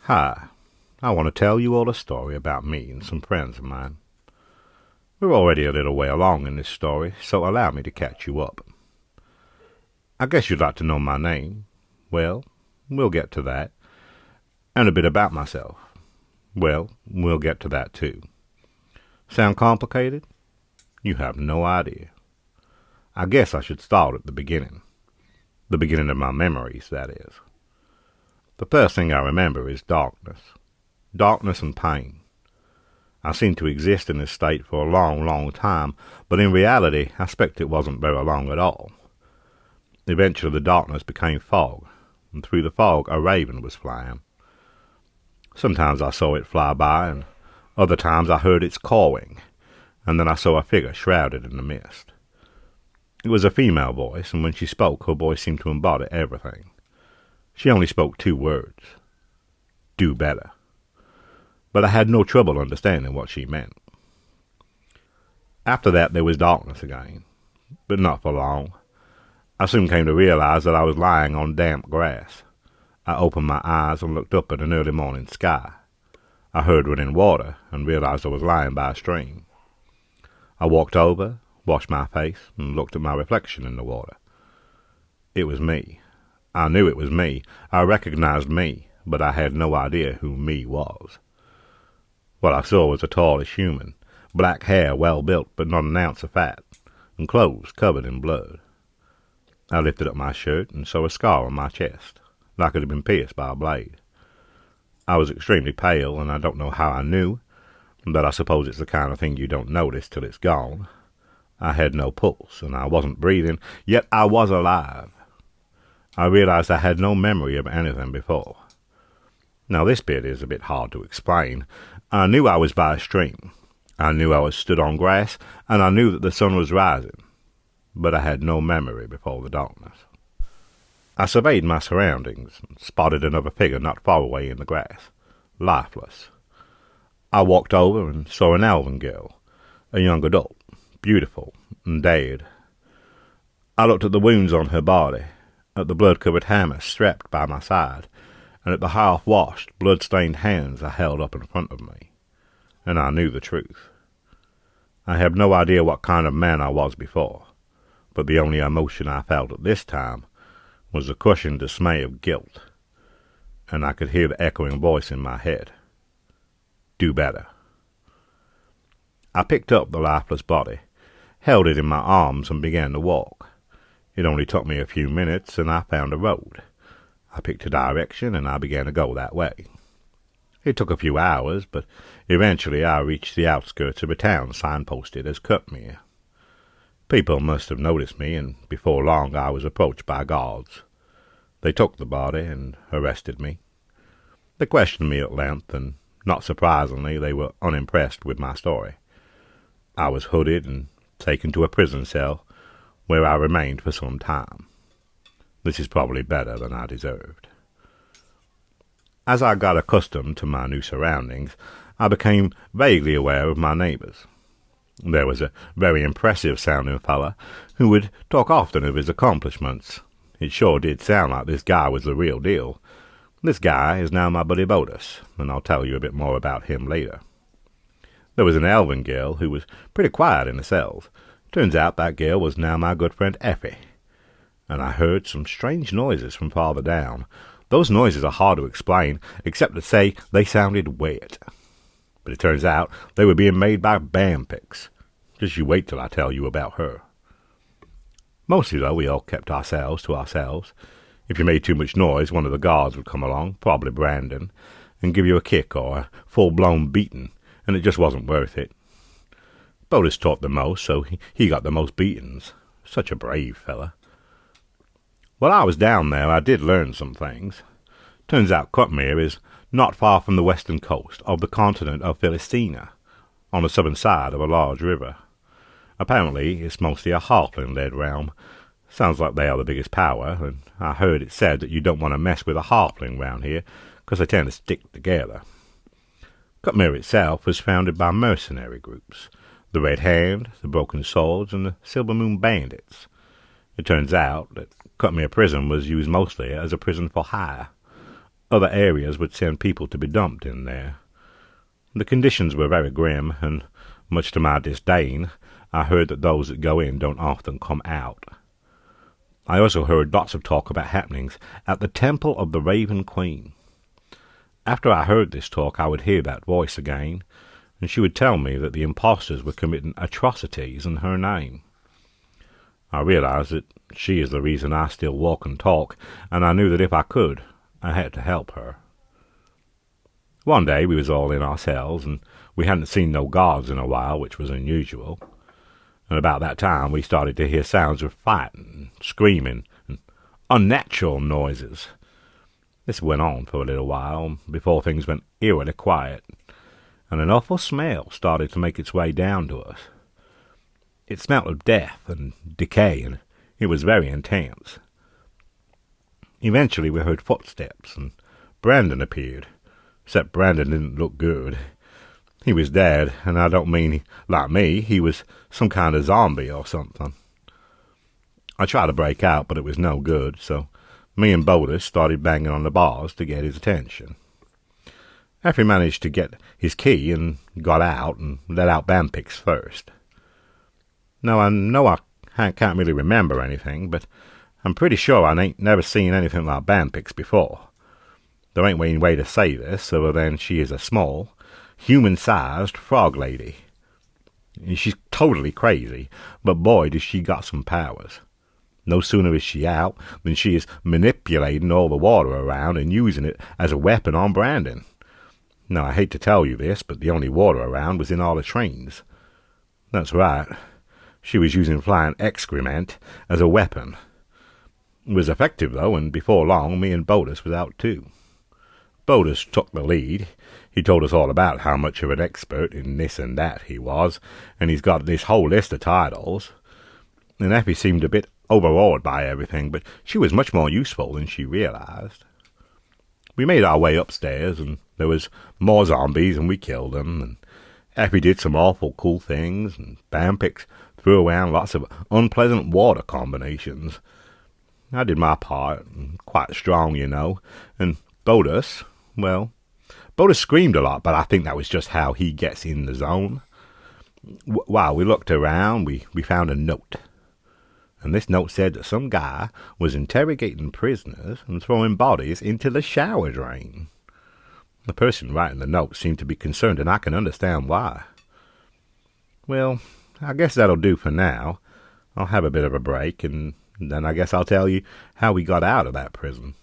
Hi, I want to tell you all a story about me and some friends of mine. We're already a little way along in this story, so allow me to catch you up. I guess you'd like to know my name. Well, we'll get to that. And a bit about myself. Well, we'll get to that too. Sound complicated? You have no idea. I guess I should start at the beginning. The beginning of my memories, that is. The first thing I remember is darkness. Darkness and pain. I seemed to exist in this state for a long, long time, but in reality I expect it wasn't very long at all. Eventually the darkness became fog, and through the fog a raven was flying. Sometimes I saw it fly by, and other times I heard its cawing, and then I saw a figure shrouded in the mist. It was a female voice, and when she spoke, her voice seemed to embody everything. She only spoke 2 words. Do better. But I had no trouble understanding what she meant. After that there was darkness again, but not for long. I soon came to realize that I was lying on damp grass. I opened my eyes and looked up at an early morning sky. I heard running water and realized I was lying by a stream. I walked over, washed my face, and looked at my reflection in the water. It was me. I knew it was me. I recognized me, but I had no idea who me was. What I saw was a tallish human, black hair well built but not an ounce of fat, and clothes covered in blood. I lifted up my shirt and saw a scar on my chest, like it had been pierced by a blade. I was extremely pale, and I don't know how I knew, but I suppose it's the kind of thing you don't notice till it's gone. I had no pulse, and I wasn't breathing, yet I was alive. I realized I had no memory of anything before. Now this bit is a bit hard to explain. I knew I was by a stream. I knew I was stood on grass, and I knew that the sun was rising. But I had no memory before the darkness. I surveyed my surroundings, and spotted another figure not far away in the grass, lifeless. I walked over and saw an elven girl, a young adult, beautiful and dead. I looked at the wounds on her body, at the blood-covered hammer strapped by my side, and at the half-washed, blood-stained hands I held up in front of me, and I knew the truth. I have no idea what kind of man I was before, but the only emotion I felt at this time was the crushing dismay of guilt, and I could hear the echoing voice in my head. Do better. I picked up the lifeless body, held it in my arms, and began to walk. It only took me a few minutes, and I found a road. I picked a direction, and I began to go that way. It took a few hours, but eventually I reached the outskirts of a town signposted as Cutmere. People must have noticed me, and before long I was approached by guards. They took the body and arrested me. They questioned me at length, and not surprisingly they were unimpressed with my story. I was hooded and taken to a prison cell, where I remained for some time. This is probably better than I deserved. As I got accustomed to my new surroundings, I became vaguely aware of my neighbors. There was a very impressive-sounding fella who would talk often of his accomplishments. It sure did sound like this guy was the real deal. This guy is now my buddy Bodus, and I'll tell you a bit more about him later. There was an elven girl who was pretty quiet in the cells. Turns out that girl was now my good friend Effie. And I heard some strange noises from farther down. Those noises are hard to explain, except to say they sounded wet. But it turns out they were being made by Bamfix. Just you wait till I tell you about her. Mostly, though, we all kept ourselves to ourselves. If you made too much noise, one of the guards would come along, probably Brandon, and give you a kick or a full-blown beating, and it just wasn't worth it. Bodus taught the most, so he got the most beatings. Such a brave fella. While I was down there, I did learn some things. Turns out Cutmere is not far from the western coast of the continent of Philistina, on the southern side of a large river. Apparently, it's mostly a halfling-led realm. Sounds like they are the biggest power, and I heard it said that you don't want to mess with a halfling round here, because they tend to stick together. Cutmere itself was founded by mercenary groups, the Red Hand, the Broken Swords, and the Silver Moon Bandits. It turns out that Cutmere Prison was used mostly as a prison for hire. other areas would send people to be dumped in there. The conditions were very grim, and much to my disdain, I heard that those that go in don't often come out. I also heard lots of talk about happenings at the Temple of the Raven Queen. After I heard this talk, I would hear that voice again, and she would tell me that the impostors were committing atrocities in her name. I realized that she is the reason I still walk and talk, and I knew that if I could, I had to help her. One day we was all in our cells, and we hadn't seen no guards in a while, which was unusual. And about that time we started to hear sounds of fighting, screaming, and unnatural noises. This went on for a little while, before things went eerily quiet, and an awful smell started to make its way down to us. It smelt of death and decay, and it was very intense. Eventually we heard footsteps, and Brandon appeared, except Brandon didn't look good. He was dead, and I don't mean like me. He was some kind of zombie or something. I tried to break out, but it was no good, so me and Bodis started banging on the bars to get his attention. Effie managed to get his key and got out and let out Bampix first. Now, I know I can't really remember anything, but I'm pretty sure I ain't never seen anything like Bampix before. There ain't any way to say this, other than she is a small, human-sized frog lady. She's totally crazy, but boy, does she got some powers. No sooner is she out than she is manipulating all the water around and using it as a weapon on Brandon. Now, I hate to tell you this, but the only water around was in all the trains. That's right. She was using flying excrement as a weapon. It was effective, though, and before long me and Bodis was out, too. Bodis took the lead. He told us all about how much of an expert in this and that he was, and he's got this whole list of titles. And Effie seemed a bit overawed by everything, but she was much more useful than she realized. We made our way upstairs, and there was more zombies, and we killed them, and Effie did some awful cool things, and Bampix threw around lots of unpleasant water combinations. I did my part, quite strong, you know, and Bodis, well, Bodis screamed a lot, but I think that was just how he gets in the zone. While we looked around, we found a note. And this note said that some guy was interrogating prisoners and throwing bodies into the shower drain. The person writing the note seemed to be concerned, and I can understand why. Well, I guess that'll do for now. I'll have a bit of a break, and then I guess I'll tell you how we got out of that prison.